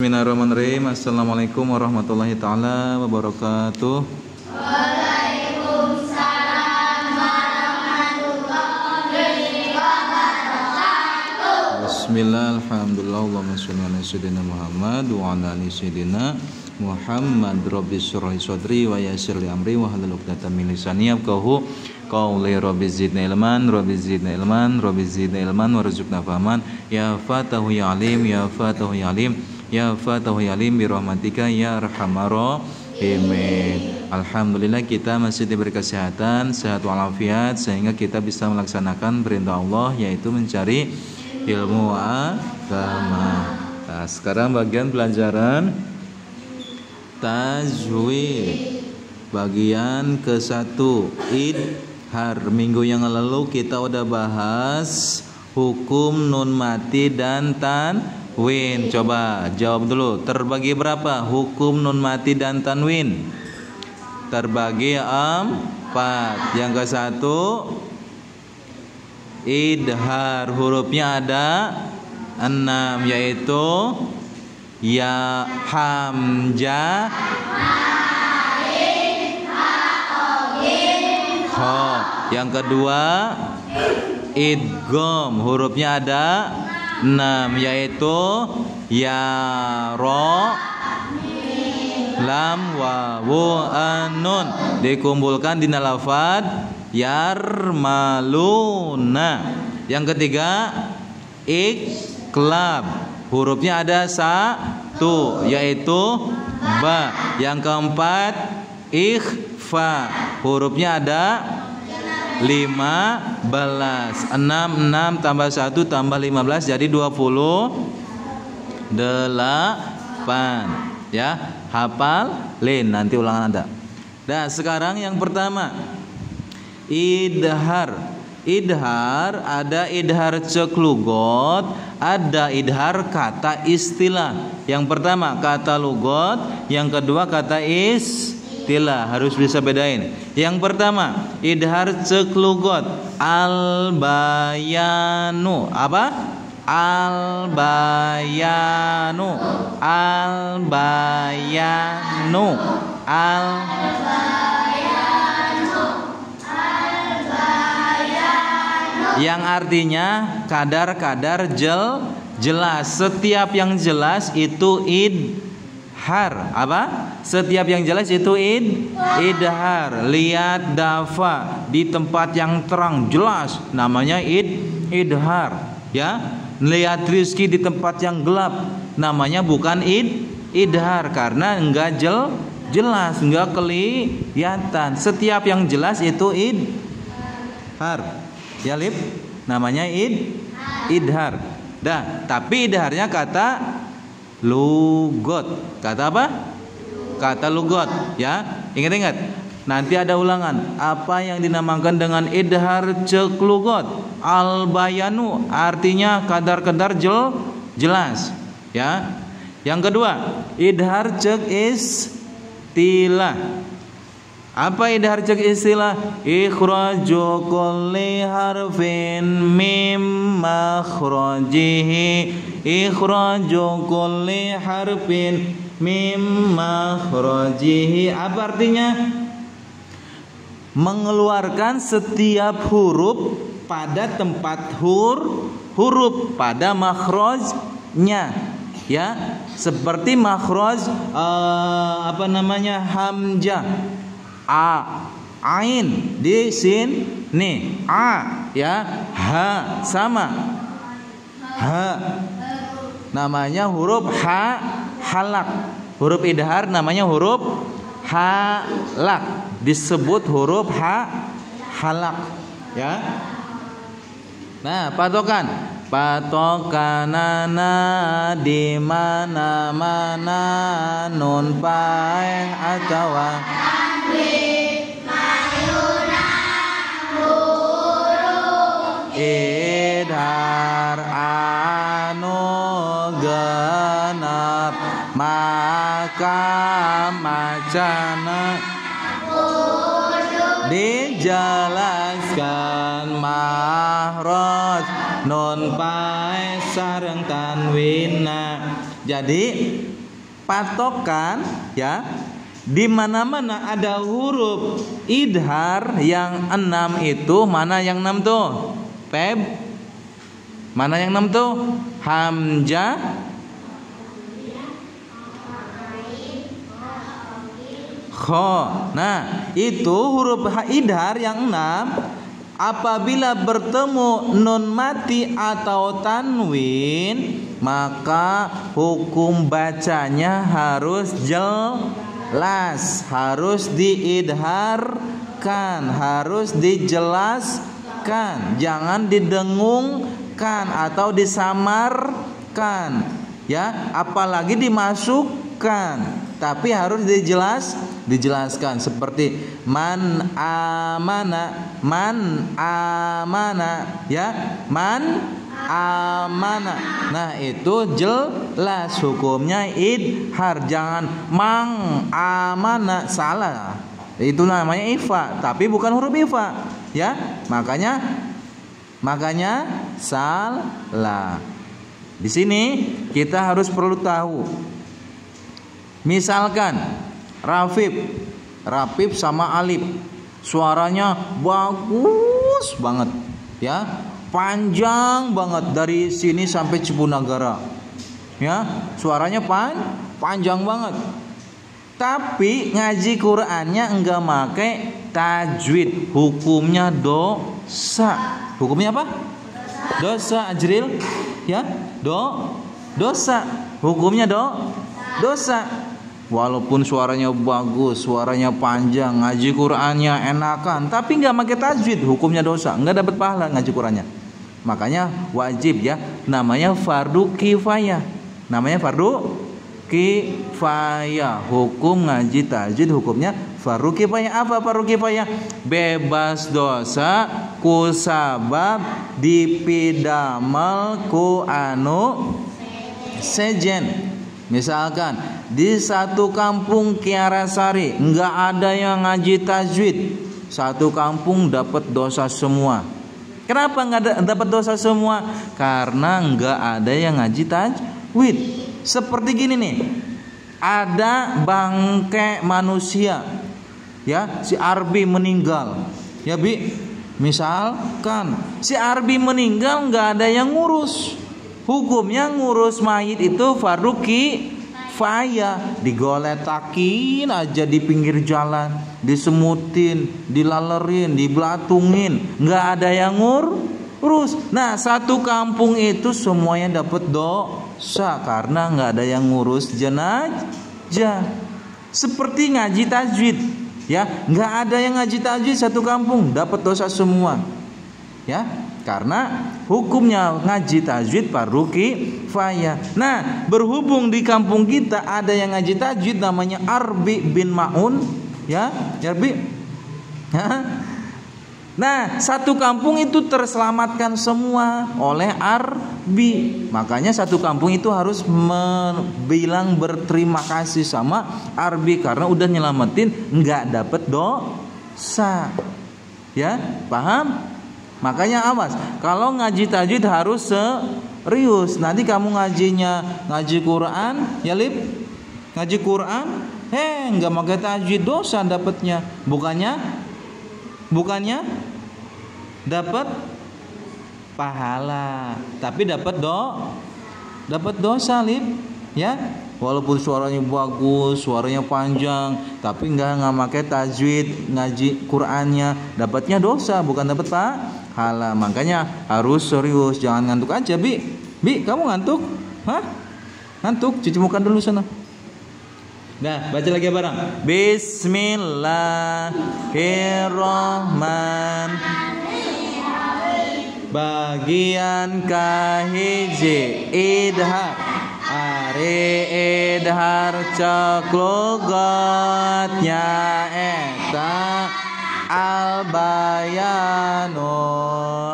Bismillahirrahmanirrahim. Assalamualaikum warahmatullahi taala wabarakatuh. Waalaikumsalam warahmatullahi wabarakatuh. Bismillah, alhamdulillah, Allahumma sholli ala sayyidina Muhammad wa ala ali sayyidina Muhammad. Rabbi shrah li sadri wa yassir li amri wa hlul 'uqdatam min lisani yafqahu qawli. Rabbi zidni ilman, Rabbi zidni ilman, Rabbi zidni ilman warzuqna fahman. Ya Fatahu ya Alim, ya Fatahu ya Alim, ya Fatahu ya Alim bi rahmatika ya arhamar rahimin. Alhamdulillah kita masih diberi kesehatan, sehat walafiat sehingga kita bisa melaksanakan perintah Allah yaitu mencari ilmu agama. Nah, sekarang bagian pelajaran tajwid bagian ke-1 idhar. Minggu yang lalu kita udah bahas hukum nun mati dan tanwin. Coba jawab dulu, terbagi berapa hukum nun mati dan tanwin? Terbagi 4. Yang ke-1 idhar, hurufnya ada 6 yaitu ya, hamzah, ha. Yang kedua idgham, hurufnya ada 6 yaitu ya, ro, lam, wawu, nun. Dikumpulkan di lafaz yarmaluna. Yang ketiga iqlab, hurufnya ada 1 yaitu ba. Yang keempat ikhfa, hurufnya ada 15. 6 tambah 1 tambah 15 jadi 28. Ya, hafalin, nanti ulangan ada. Nah, sekarang yang pertama idhar. Idhar ada idhar ceklugot, ada idhar kata istilah. Yang pertama kata lugot, yang kedua kata istilah, harus bisa bedain. Yang pertama idhar ceklugot, al-bayanu. Apa? Al-bayanu, al-bayanu, yang artinya kadar-kadar jelas. Setiap yang jelas itu idhar. Apa? Setiap yang jelas itu idhar. Lihat dafa di tempat yang terang jelas namanya idhar. Ya. Lihat rizki di tempat yang gelap namanya bukan idhar karena enggak jelas, enggak kelihatan. Setiap yang jelas itu idhar. Ya, lip, namanya idhar. Dah, tapi idharnya kata lugot. Kata apa? Kata lugot, ya. Ingat-ingat. Nanti ada ulangan. Apa yang dinamakan dengan idhar ceklugot? Al-bayanu, artinya kadar-kadar jelas, ya. Yang kedua, idhar cek istilah. Apa idhar cek istilah? Ikhraju kulli harfin mim makhrajihi. Ikhraju kulli harfin mim makhrajihi. Apa artinya? Mengeluarkan setiap huruf pada tempat huruf pada makhrajnya, ya. Seperti makhraj hamzah, a, ain di sini, a, ya, ha sama, ha namanya huruf halak. Huruf idhar namanya huruf halak, disebut huruf halak, ya. Nah, patokanana di mana-mana nun paeh atawa idhar anu genep maka macana dijelaskan mahraj non pae sareng tanwina. Jadi patokan ya, di mana-mana ada huruf idhar yang 6 itu, mana yang 6 tuh? Feb, mana yang 6 tuh? Hamzah, kho. Nah, itu huruf idhar yang 6 apabila bertemu nun mati atau tanwin, maka hukum bacanya harus jelas, harus diidharkan, harus dijelaskan, jangan didengungkan atau disamarkan ya, apalagi dimasukkan, tapi harus dijelaskan seperti man amana ya, man amana. Nah, itu jelas hukumnya idhar, jangan mang amana, salah. Itu namanya ifa, tapi bukan huruf ifa ya. Makanya salah. Di sini kita harus perlu tahu. Misalkan Rafif sama Alif, suaranya bagus banget ya, panjang banget dari sini sampai Cipunagara ya, suaranya panjang banget. Tapi ngaji Qur'annya enggak make tajwid, hukumnya dosa. Hukumnya apa? Dosa, Ajril ya, dosa. Hukumnya dosa. Walaupun suaranya bagus, suaranya panjang, ngaji Qur'annya enakan, tapi nggak pakai tajwid, hukumnya dosa, nggak dapat pahala ngaji Qur'annya. Makanya wajib ya, namanya fardu kifayah. Hukum ngaji tajwid hukumnya fardu kifayah. Apa fardu kifayah? Bebas dosa kusabab dipidamel ku anu sejen. Misalkan di satu kampung Kiarasari nggak ada yang ngaji tajwid, satu kampung dapat dosa semua. Kenapa nggak dapat dosa semua? Karena nggak ada yang ngaji tajwid. Seperti gini nih, ada bangkai manusia, ya si Arbi meninggal, ya Bi. Misalkan si Arbi meninggal nggak ada yang ngurus. Hukumnya ngurus mayit itu fardu kifayah, digoletakin aja di pinggir jalan, disemutin, dilalerin, dibelatungin, nggak ada yang ngurus. Nah, satu kampung itu semuanya dapat dosa karena nggak ada yang ngurus jenazah. Seperti ngaji tajwid, ya, nggak ada yang ngaji tajwid satu kampung dapat dosa semua, ya. Karena hukumnya ngaji tajwid fardu kifayah. Nah, berhubung di kampung kita ada yang ngaji tajwid namanya Arbi bin Ma'un, ya, Arbi. Nah, satu kampung itu terselamatkan semua oleh Arbi. Makanya satu kampung itu harus bilang berterima kasih sama Arbi karena udah nyelamatin, nggak dapet dosa. Ya, paham? Makanya awas, kalau ngaji tajwid harus serius. Nanti kamu ngaji Quran, ya Lip, ngaji Quran, nggak pakai tajwid, dosa dapatnya. Bukannya dapat pahala, tapi dapat dosa, Lip, ya. Walaupun suaranya bagus, suaranya panjang, tapi nggak pakai tajwid, ngaji Qurannya, dapatnya dosa, bukan dapat pahala. Makanya harus serius, jangan ngantuk aja, Bi, kamu ngantuk? Hah? Ngantuk? Cuci muka dulu sana. Nah, baca lagi bareng. Bismillahirrahmanirrahim. Bagian kahiji idhar. Ari idhar ceklogatnya eta albayanu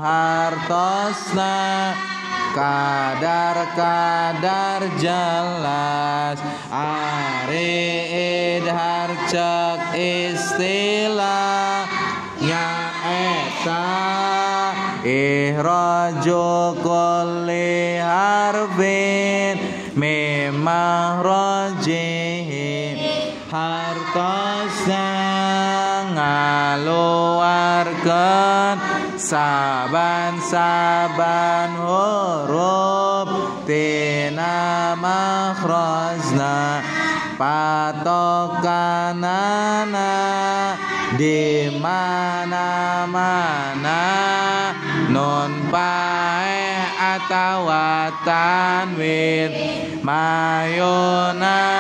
hartosna kadar jelas. Ari idhar cek istilahnya eta ihraju kulli harfin mimahrojihi hartosna ngaluarkeun saban-saban huruf tina makhrajna patokanana di mana-mana nun pae atawa tanwin mayuna